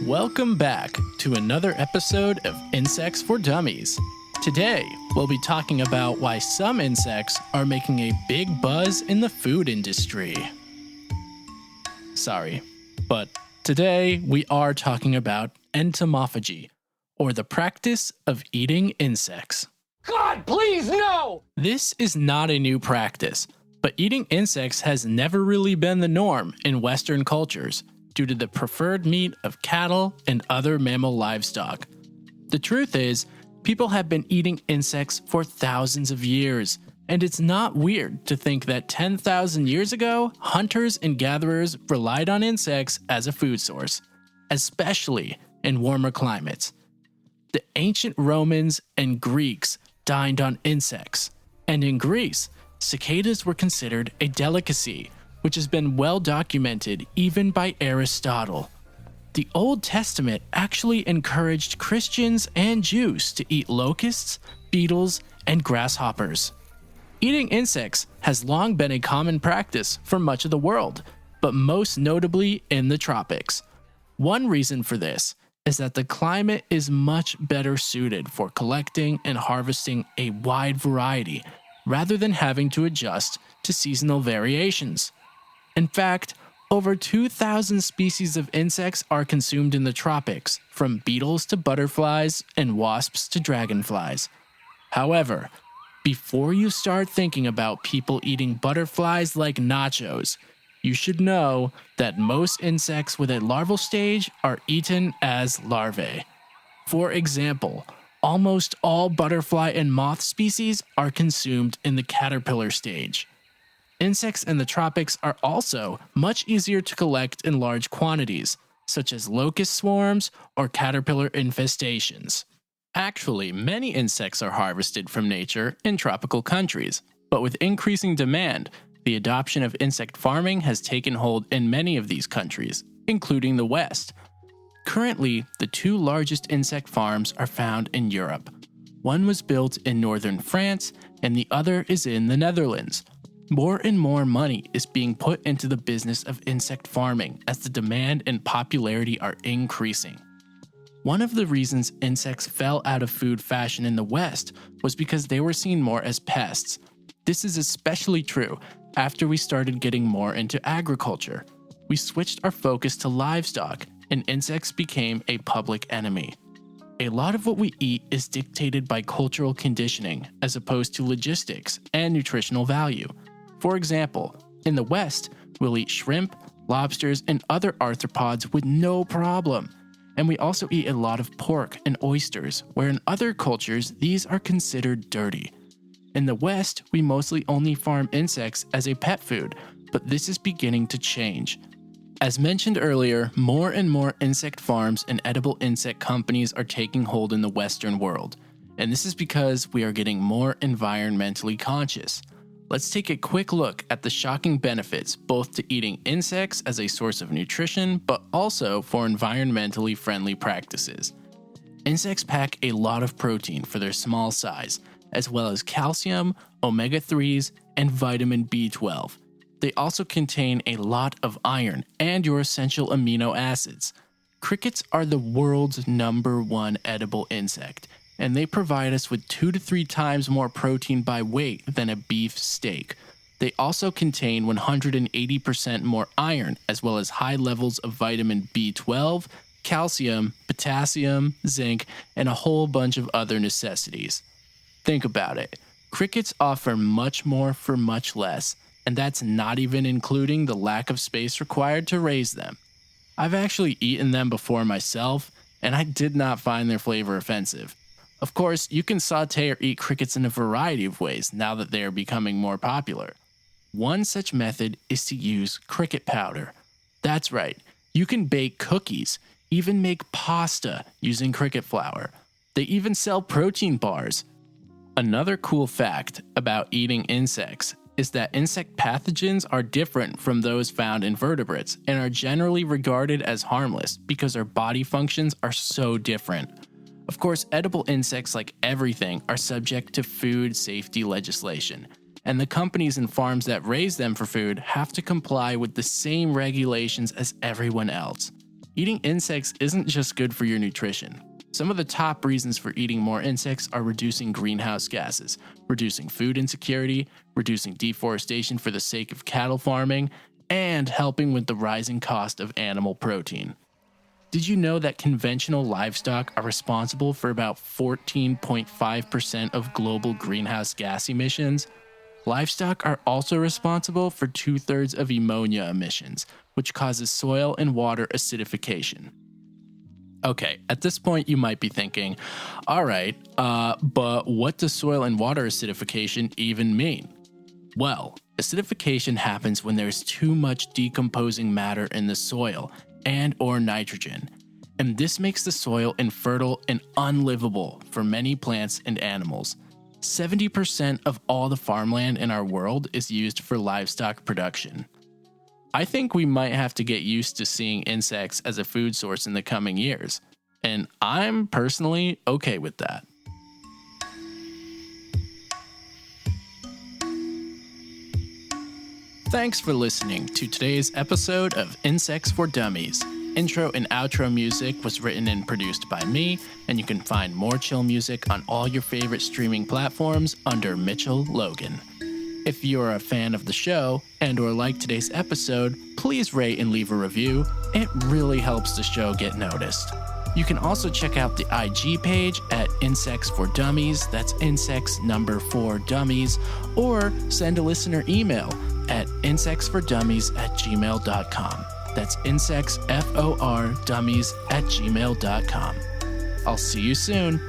Welcome back to another episode of Insects for Dummies. Today, we'll be talking about why some insects are making a big buzz in the food industry. Sorry, but today we are talking about entomophagy, or the practice of eating insects. God, please, no! This is not a new practice, but eating insects has never really been the norm in Western cultures due to the preferred meat of cattle and other mammal livestock. The truth is, people have been eating insects for thousands of years, and it's not weird to think that 10,000 years ago, hunters and gatherers relied on insects as a food source, especially in warmer climates. The ancient Romans and Greeks dined on insects, and in Greece, cicadas were considered a delicacy, which has been well documented even by Aristotle. The Old Testament actually encouraged Christians and Jews to eat locusts, beetles, and grasshoppers. Eating insects has long been a common practice for much of the world, but most notably in the tropics. One reason for this is that the climate is much better suited for collecting and harvesting a wide variety, rather than having to adjust to seasonal variations. In fact, over 2,000 species of insects are consumed in the tropics, from beetles to butterflies and wasps to dragonflies. However, before you start thinking about people eating butterflies like nachos, you should know that most insects with a larval stage are eaten as larvae. For example, almost all butterfly and moth species are consumed in the caterpillar stage. Insects in the tropics are also much easier to collect in large quantities, such as locust swarms or caterpillar infestations. Actually, many insects are harvested from nature in tropical countries, but with increasing demand, the adoption of insect farming has taken hold in many of these countries, including the West. Currently, the two largest insect farms are found in Europe. One was built in northern France, and the other is in the Netherlands. More and more money is being put into the business of insect farming as the demand and popularity are increasing. One of the reasons insects fell out of food fashion in the West was because they were seen more as pests. This is especially true after we started getting more into agriculture. We switched our focus to livestock, and insects became a public enemy. A lot of what we eat is dictated by cultural conditioning as opposed to logistics and nutritional value. For example, in the West, we'll eat shrimp, lobsters, and other arthropods with no problem. And we also eat a lot of pork and oysters, where in other cultures, these are considered dirty. In the West, we mostly only farm insects as a pet food, but this is beginning to change. As mentioned earlier, more and more insect farms and edible insect companies are taking hold in the Western world. And this is because we are getting more environmentally conscious. Let's take a quick look at the shocking benefits both to eating insects as a source of nutrition, but also for environmentally friendly practices. Insects pack a lot of protein for their small size, as well as calcium, omega-3s, and vitamin B12. They also contain a lot of iron and your essential amino acids. Crickets are the world's #1 edible insect, and they provide us with 2 to 3 times more protein by weight than a beef steak. They also contain 180% more iron, as well as high levels of vitamin B12, calcium, potassium, zinc, and a whole bunch of other necessities. Think about it. Crickets offer much more for much less, and that's not even including the lack of space required to raise them. I've actually eaten them before myself, and I did not find their flavor offensive. Of course, you can saute or eat crickets in a variety of ways now that they are becoming more popular. One such method is to use cricket powder. That's right, you can bake cookies, even make pasta using cricket flour. They even sell protein bars. Another cool fact about eating insects is that insect pathogens are different from those found in vertebrates and are generally regarded as harmless because our body functions are so different. Of course, edible insects, like everything, are subject to food safety legislation, and the companies and farms that raise them for food have to comply with the same regulations as everyone else. Eating insects isn't just good for your nutrition. Some of the top reasons for eating more insects are reducing greenhouse gases, reducing food insecurity, reducing deforestation for the sake of cattle farming, and helping with the rising cost of animal protein. Did you know that conventional livestock are responsible for about 14.5% of global greenhouse gas emissions? Livestock are also responsible for 2/3 of ammonia emissions, which causes soil and water acidification. Okay, at this point you might be thinking, alright, but what does soil and water acidification even mean? Well, acidification happens when there's too much decomposing matter in the soil and or nitrogen, and this makes the soil infertile and unlivable for many plants and animals. 70% of all the farmland in our world is used for livestock production. I think we might have to get used to seeing insects as a food source in the coming years, and I'm personally okay with that. Thanks for listening to today's episode of Insects for Dummies. Intro and outro music was written and produced by me, and you can find more chill music on all your favorite streaming platforms under Mitchell Logan. If you're a fan of the show and or like today's episode, please rate and leave a review. It really helps the show get noticed. You can also check out the IG page at Insects for Dummies, that's insects number 4 dummies, or send a listener email at insectsfordummies@gmail.com. That's insectsfordummies@gmail.com. I'll see you soon.